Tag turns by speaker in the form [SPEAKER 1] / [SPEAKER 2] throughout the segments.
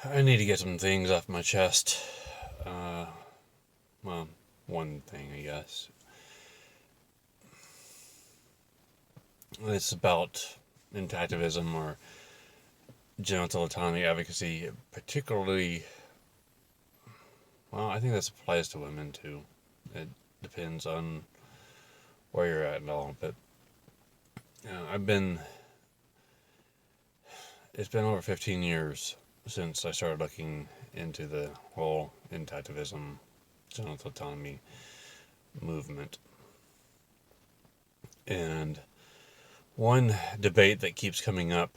[SPEAKER 1] I need to get some things off my chest. Uh, well, one thing, I guess. It's about intactivism or genital autonomy advocacy, particularly. Well, I think this applies to women too. It depends on where you're at and all, but I've been. It's been over 15 years since I started looking into the whole intactivism, genital autonomy movement, and one debate that keeps coming up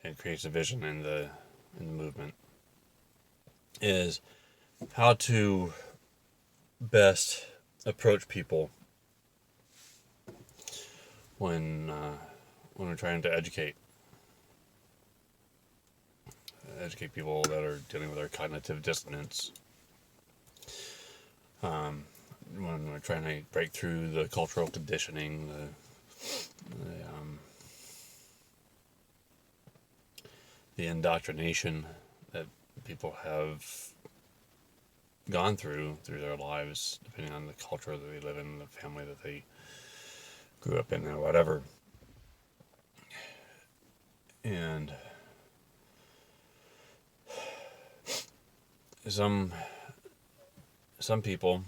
[SPEAKER 1] and creates division in the movement is how to best approach people when when we're trying to educate people that are dealing with their cognitive dissonance. When we're trying to break through the cultural conditioning, the indoctrination that people have gone through their lives, depending on the culture that they live in, the family that they grew up in, or whatever. And some people,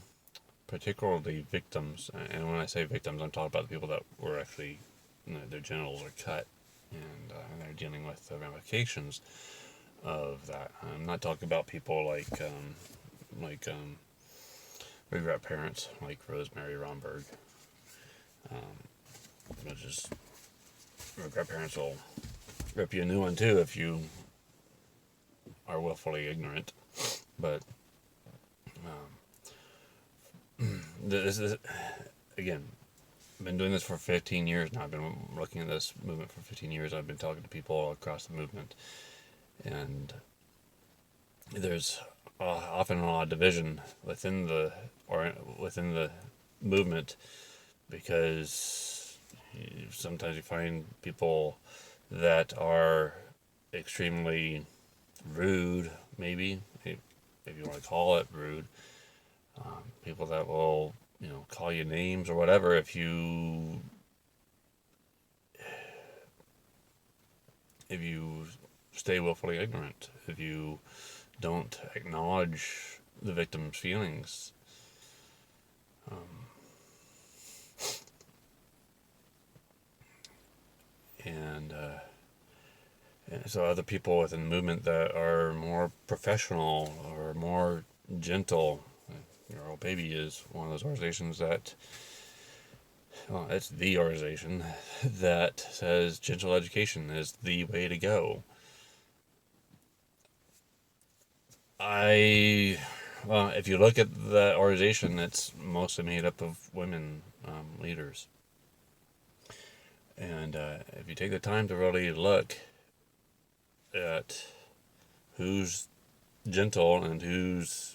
[SPEAKER 1] particularly victims, and when I say victims, I'm talking about the people that were actually, their genitals are cut, and they're dealing with the ramifications of that. I'm not talking about people like regret parents like Rosemary Romberg, which is regret parents will rip you a new one too if you are willfully ignorant. But this is, again, I've been doing this for 15 years now. I've been looking at this movement for 15 years. I've been talking to people all across the movement, and there's often a lot of division within the movement, because sometimes you find people that are extremely rude, maybe if you want to call it rude. People that will, call you names or whatever if you stay willfully ignorant, if you don't acknowledge the victim's feelings. And so other people within the movement that are more professional or more gentle. Your Old Baby is one of those organizations that, well, it's the organization that says gentle education is the way to go. Well, if you look at that organization, it's mostly made up of women leaders. And if you take the time to really look at who's gentle and who's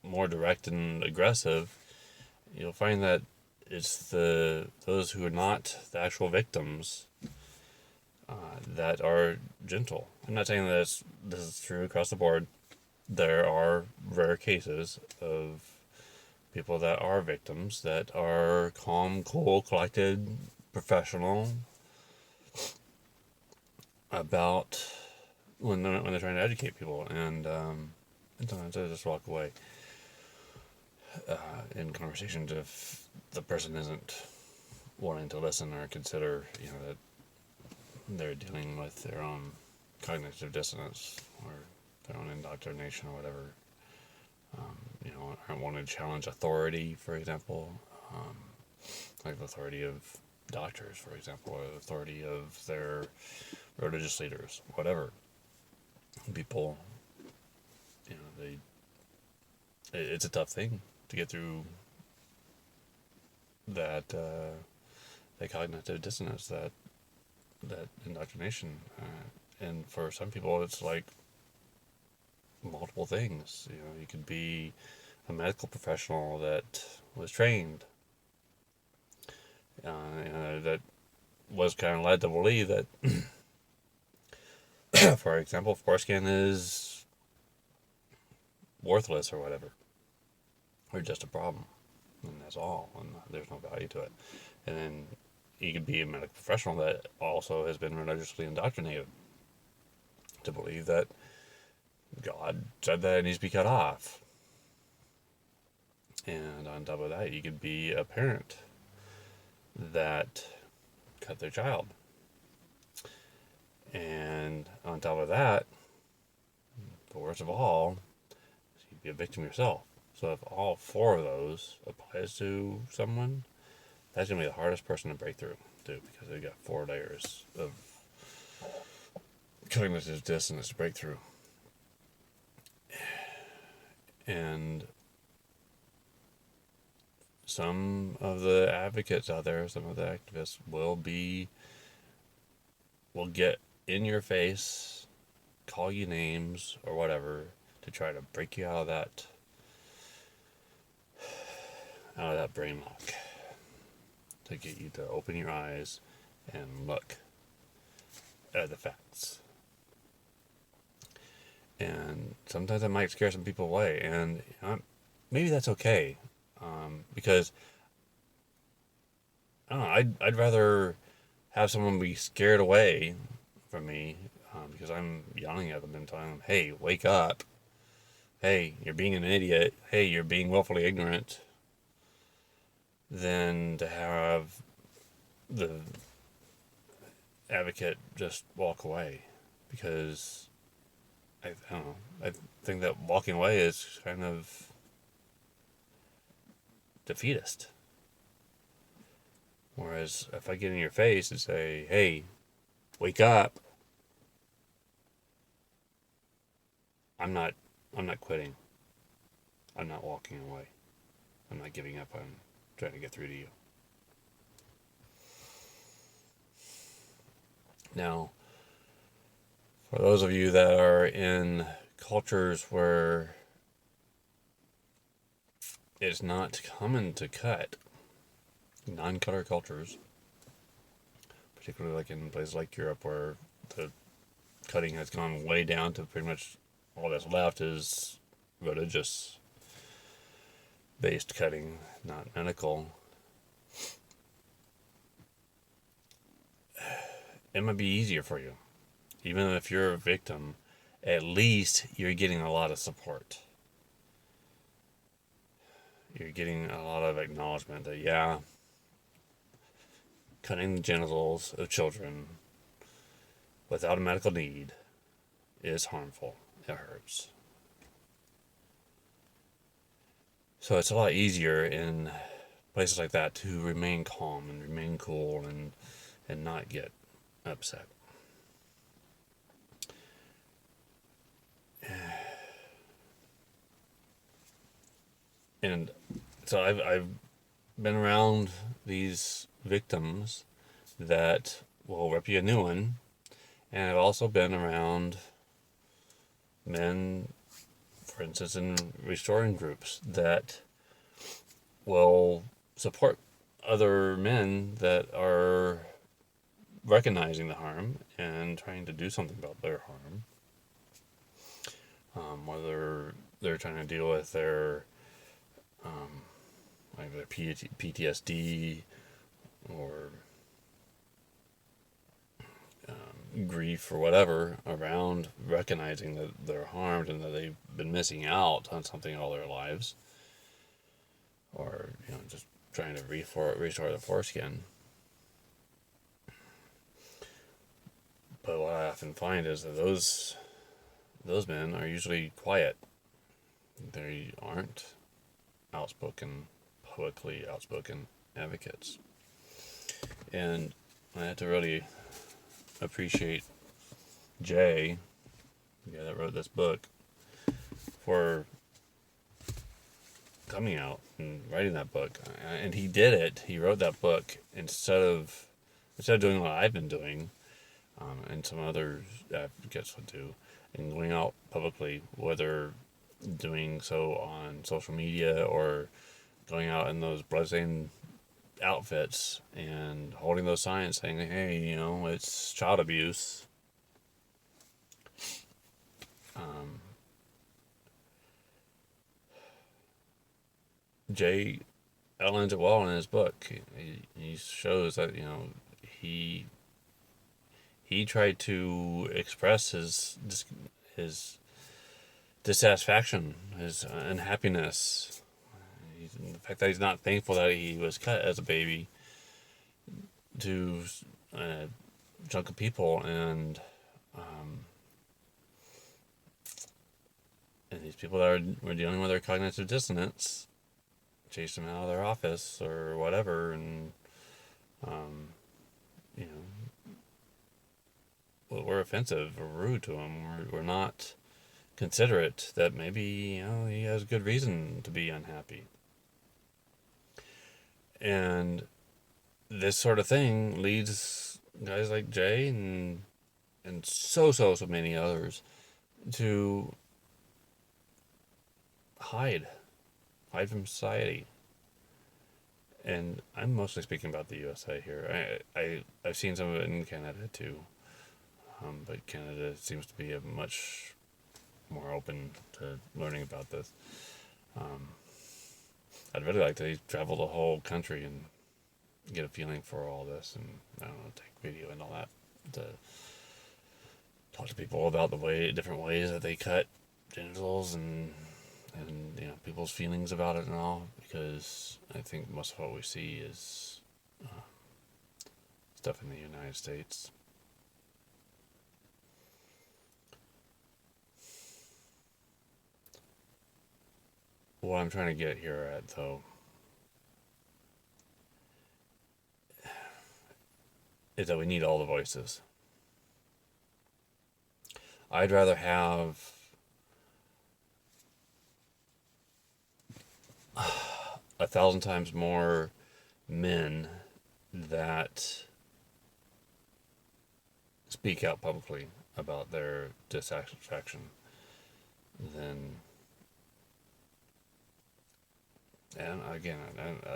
[SPEAKER 1] more direct and aggressive, you'll find that it's those who are not the actual victims that are gentle. I'm not saying that this is true across the board. There are rare cases of people that are victims that are calm, cool, collected, professional about when they're trying to educate people, and sometimes they just walk away in conversations if the person isn't wanting to listen or consider, that they're dealing with their own cognitive dissonance or their own indoctrination or whatever. Aren't wanting to challenge authority, for example, like the authority of doctors, for example, or the authority of their religious leaders, whatever. People, it's a tough thing to get through that cognitive dissonance, that indoctrination, and for some people, it's like multiple things. You could be a medical professional that was trained, that was kind of led to believe that For example, foreskin is worthless or whatever, or just a problem, and that's all, and there's no value to it. And then you could be a medical professional that also has been religiously indoctrinated to believe that God said that it needs to be cut off. And on top of that, you could be a parent that cut their child. And on top of that, the worst of all, you'd be a victim yourself. So if all four of those applies to someone, that's going to be the hardest person to break through, too, because they've got 4 layers of cognitive dissonance to break through. And some of the advocates out there, some of the activists will get in your face, call you names or whatever, to try to break you out of that brain lock, to get you to open your eyes and look at the facts. And sometimes that might scare some people away, and maybe that's okay, because I don't know, I'd rather have someone be scared away from me, because I'm yelling at them and telling them, hey, wake up, hey, you're being an idiot, hey, you're being willfully ignorant, than to have the advocate just walk away. Because I don't know, I think that walking away is kind of defeatist. Whereas if I get in your face and say, hey, wake up, I'm not quitting. I'm not walking away. I'm not giving up on trying to get through to you. Now, for those of you that are in cultures where it's not common to cut, non-cutter cultures, particularly like in places like Europe where the cutting has gone way down to pretty much all that's left is religious based cutting, not medical. It might be easier for you. Even if you're a victim, at least you're getting a lot of support. You're getting a lot of acknowledgement that, yeah, cutting the genitals of children without a medical need is harmful. It hurts. So it's a lot easier in places like that to remain calm and remain cool and not get upset. And so I've been around these victims that will rip you a new one, and I've also been around men, for instance, in restoring groups that will support other men that are recognizing the harm and trying to do something about their harm. Whether they're trying to deal with their like their PTSD or grief or whatever around recognizing that they're harmed and that they've been missing out on something all their lives, or just trying to restore the foreskin. But what I often find is that those men are usually quiet. They aren't publicly outspoken advocates. And I had to really appreciate Jay, the guy that wrote this book, for coming out and writing that book. And he did it. He wrote that book instead of doing what I've been doing, and some other advocates would do, and going out publicly, whether doing so on social media or going out in those bloodstained outfits and holding those signs saying, hey, it's child abuse. Um, Jay outlines it well in his book. He shows that he he tried to express his dissatisfaction, his unhappiness, the fact that he's not thankful that he was cut as a baby to a chunk of people, and these people that were dealing with their cognitive dissonance chased him out of their office or whatever, and um, you know, were offensive or rude to him. We're not considerate that maybe he has good reason to be unhappy. And this sort of thing leads guys like Jay and so many others to hide from society. And I'm mostly speaking about the USA here. I've seen some of it in Canada too, but Canada seems to be a much more open to learning about this. Um, I'd really like to travel the whole country and get a feeling for all this, and I don't know, take video and all that to talk to people about different ways that they cut genitals and people's feelings about it and all, because I think most of what we see is stuff in the United States. What I'm trying to get here at, though, is that we need all the voices. I'd rather have 1,000 times more men that speak out publicly about their dissatisfaction than, and again,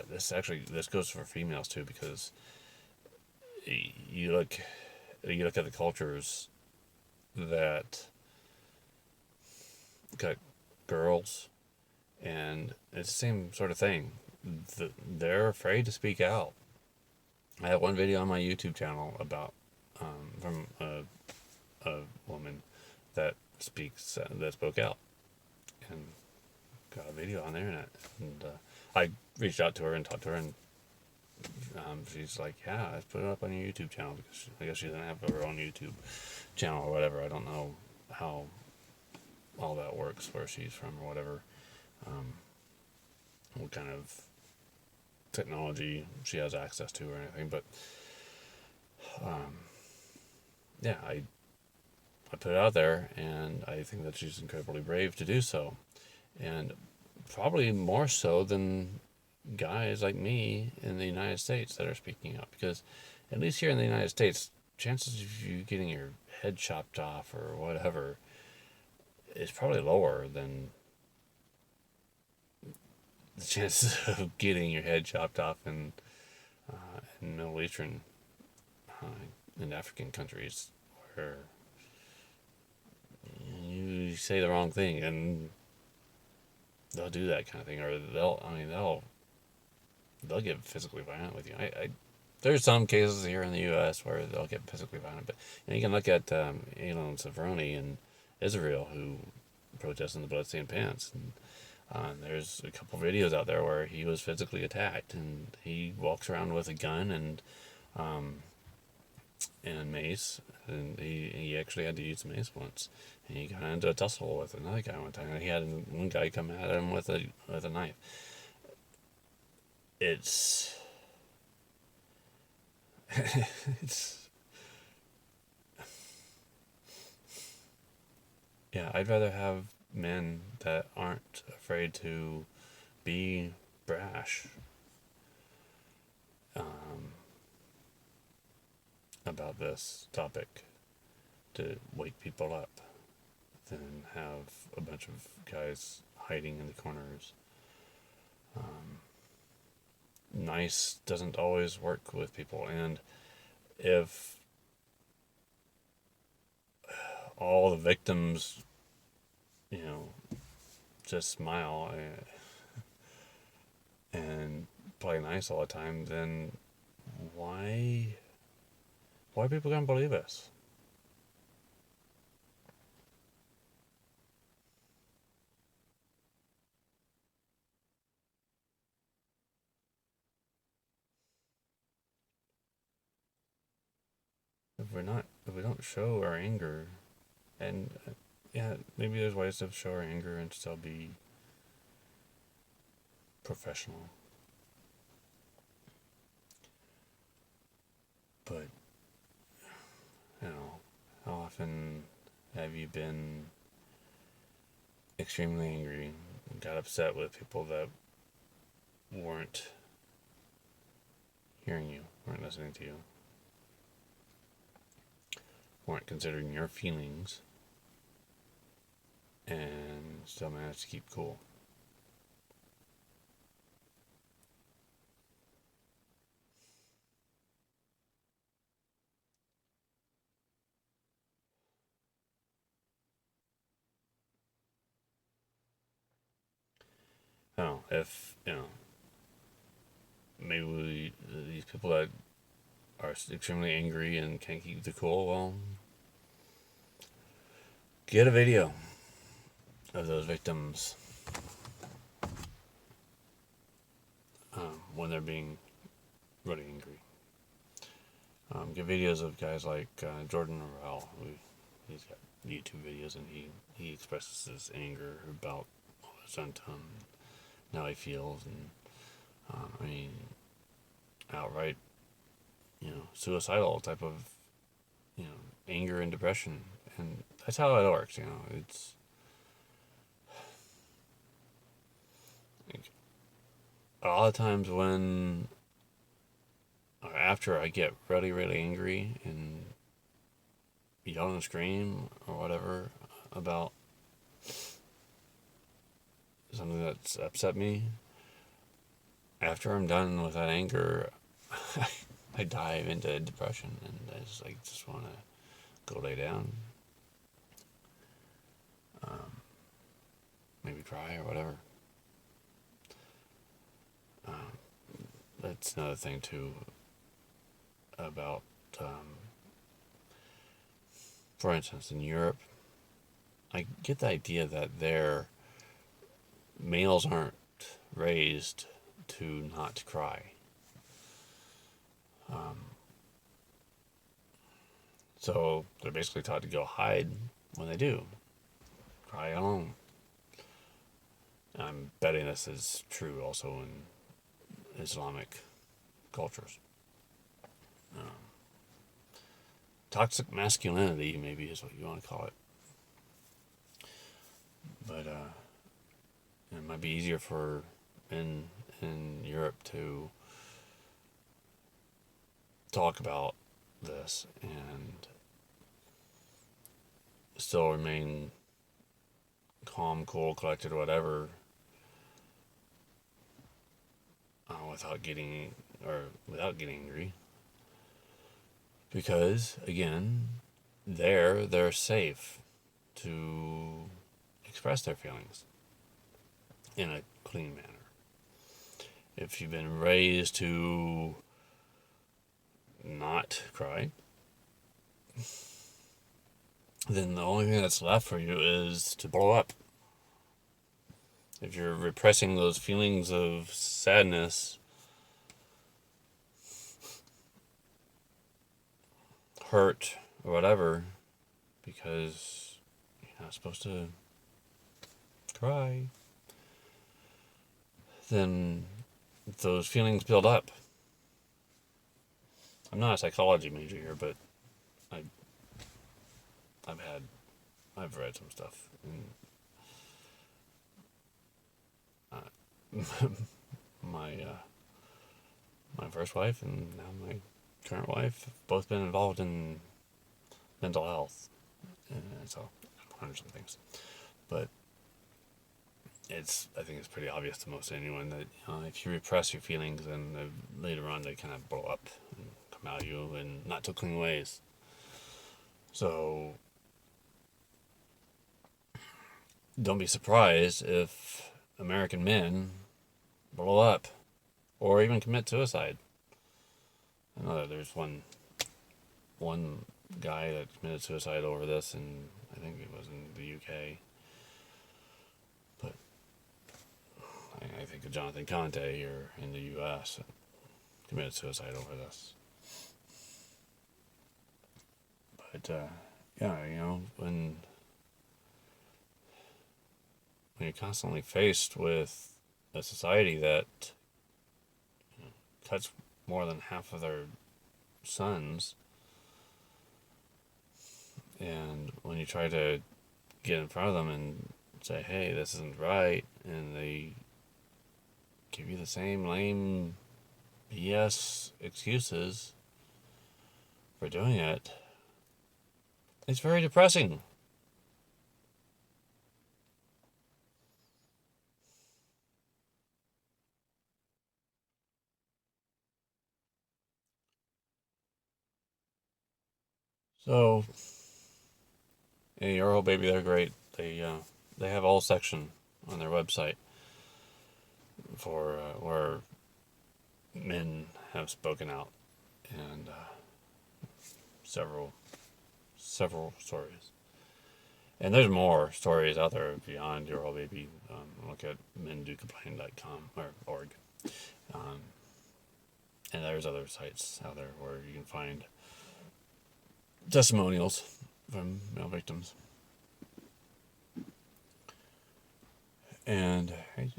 [SPEAKER 1] this goes for females too, because you look at the cultures that got girls, and it's the same sort of thing. They're afraid to speak out. I have one video on my YouTube channel about from a woman that spoke out, and got a video on the internet. And I reached out to her and talked to her, and she's like, "Yeah, let's put it up on your YouTube channel," because I guess she doesn't have her own YouTube channel or whatever. I don't know how all that works, where she's from or whatever. What kind of technology she has access to or anything, but yeah, I put it out there, and I think that she's incredibly brave to do so, and probably more so than guys like me in the United States that are speaking out, because at least here in the United States, chances of you getting your head chopped off or whatever is probably lower than the chances of getting your head chopped off in Middle Eastern and African countries, where you say the wrong thing and they'll do that kind of thing, or they'll get physically violent with you. There's some cases here in the U.S. where they'll get physically violent, but you can look at Elon Severoni in Israel, who protested in the bloodstained pants, and there's a couple videos out there where he was physically attacked, and he walks around with a gun and mace, and he actually had to use mace once, and he got into a tussle with another guy one time, and he had one guy come at him with a knife. It's yeah, I'd rather have men that aren't afraid to be brash about this topic to wake people up than have a bunch of guys hiding in the corners. Nice doesn't always work with people, and if all the victims you know, just smile and play nice all the time, then why are people gonna believe us? If we don't show our anger, and yeah, maybe there's ways to show our anger and still be professional, but how often have you been extremely angry, got upset with people that weren't hearing you, weren't listening to you, weren't considering your feelings, and still managed to keep cool? I don't know if maybe these people that are extremely angry and can't keep the cool. Well, get a video of those victims when they're being really angry. Get videos of guys like Jordan Morel. He's got YouTube videos, and he expresses his anger about all that's done to him, and how he feels, and I mean, outright, suicidal type of, anger and depression, and that's how it works. It's like, a lot of times when or after I get really really angry and yell and scream or whatever about something that's upset me, after I'm done with that anger, I dive into depression, and I just want to go lay down, maybe cry or whatever. That's another thing too about, for instance, in Europe, I get the idea that their males aren't raised to not cry. So they're basically taught to go hide when they do. Cry alone. I'm betting this is true also in Islamic cultures. Toxic masculinity, maybe, is what you want to call it. But it might be easier for men in Europe to talk about this and still remain calm, cool, collected, whatever, without getting angry, because again, they're safe to express their feelings in a clean manner. If you've been raised to not cry, then the only thing that's left for you is to blow up. If you're repressing those feelings of sadness, hurt, or whatever, because you're not supposed to cry, then those feelings build up. I'm not a psychology major here, but I, I've read some stuff, and my first wife and now my current wife have both been involved in mental health, and so I've learned some things. But I think it's pretty obvious to most anyone that if you repress your feelings, then later on they kind of blow up and come out of you in not so clean ways. So don't be surprised if American men blow up or even commit suicide. I know that there's one guy that committed suicide over this, and I think it was in the UK. But I think of Jonathan Conte here in the US committed suicide over this. But yeah, when you're constantly faced with a society that cuts more than half of their sons, and when you try to get in front of them and say, hey, this isn't right, and they give you the same lame BS excuses for doing it, it's very depressing. So, hey, your whole baby, they're great. They have a whole section on their website for where men have spoken out, and several stories. And there's more stories out there beyond your whole baby. Look at mendocomplain.com or org. Um, and there's other sites out there where you can find testimonials from male victims. And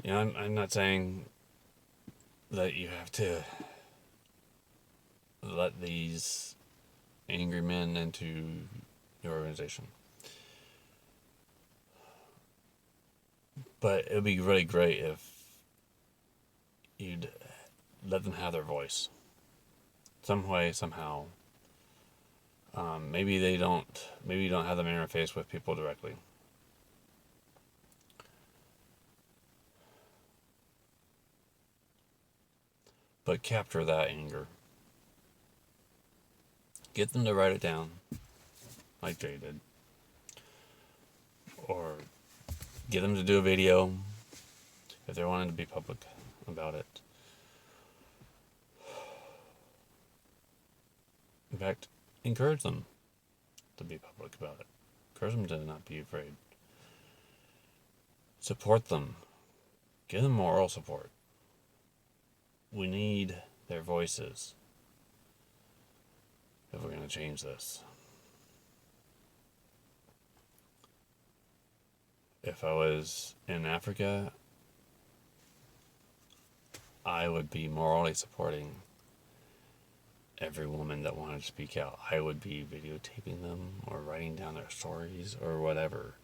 [SPEAKER 1] I'm not saying that you have to let these angry men into your organization. But it would be really great if you'd let them have their voice. Some way, somehow. Maybe you don't have them interface with people directly. But capture that anger. Get them to write it down, like Jay did. Or get them to do a video if they're wanting to be public about it. In fact, encourage them to be public about it. Encourage them to not be afraid. Support them. Give them moral support. We need their voices if we're going to change this. If I was in Africa, I would be morally supporting every woman that wanted to speak out. I would be videotaping them or writing down their stories or whatever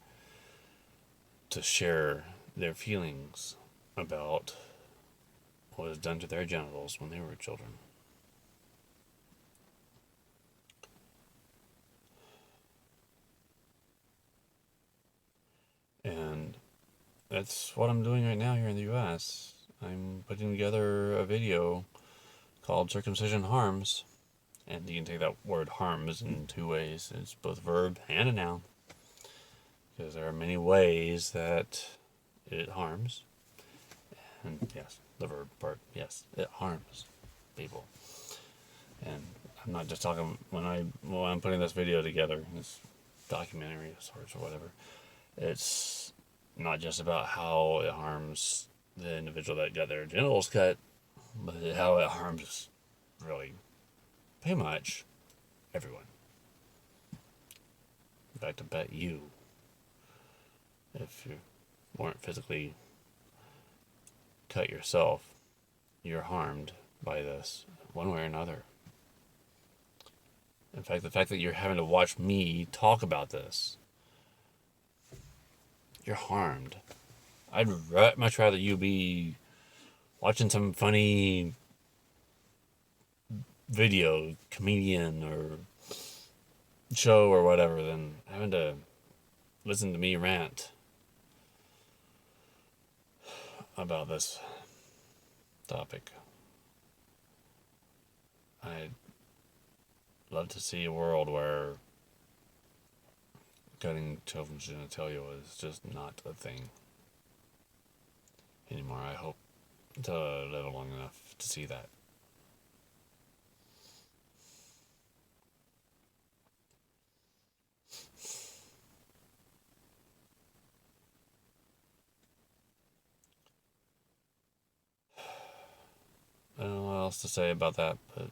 [SPEAKER 1] to share their feelings about what was done to their genitals when they were children. And that's what I'm doing right now here in the US. I'm putting together a video called Circumcision Harms. And you can take that word harms in two ways. It's both verb and a noun. Because there are many ways that it harms. And yes, the verb part, yes, it harms people. And I'm not just talking when I'm putting this video together, this documentary of sorts or whatever. It's not just about how it harms the individual that got their genitals cut, but how it harms really pretty much everyone. In fact, I bet you, if you weren't physically cut yourself, you're harmed by this one way or another. In fact, the fact that you're having to watch me talk about this, you're harmed. I'd much rather you be watching some funny video, comedian or show or whatever than having to listen to me rant about this topic. I'd love to see a world where cutting children's genitalia is just not a thing anymore. I hope to live long enough to see that. I don't know what else to say about that, but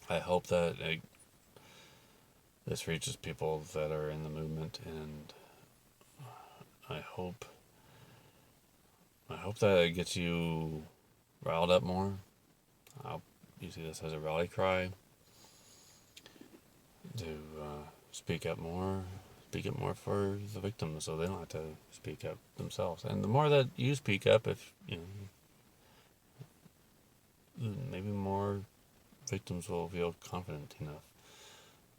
[SPEAKER 1] I hope that this reaches people that are in the movement, and I hope that it gets you riled up more. I hope you see this as a rally cry to speak up more for the victims, so they don't have to speak up themselves. And the more that you speak up, if maybe more victims will feel confident enough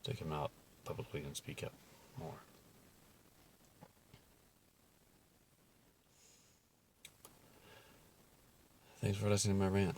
[SPEAKER 1] to come out publicly and speak up more. Thanks for listening to my rant.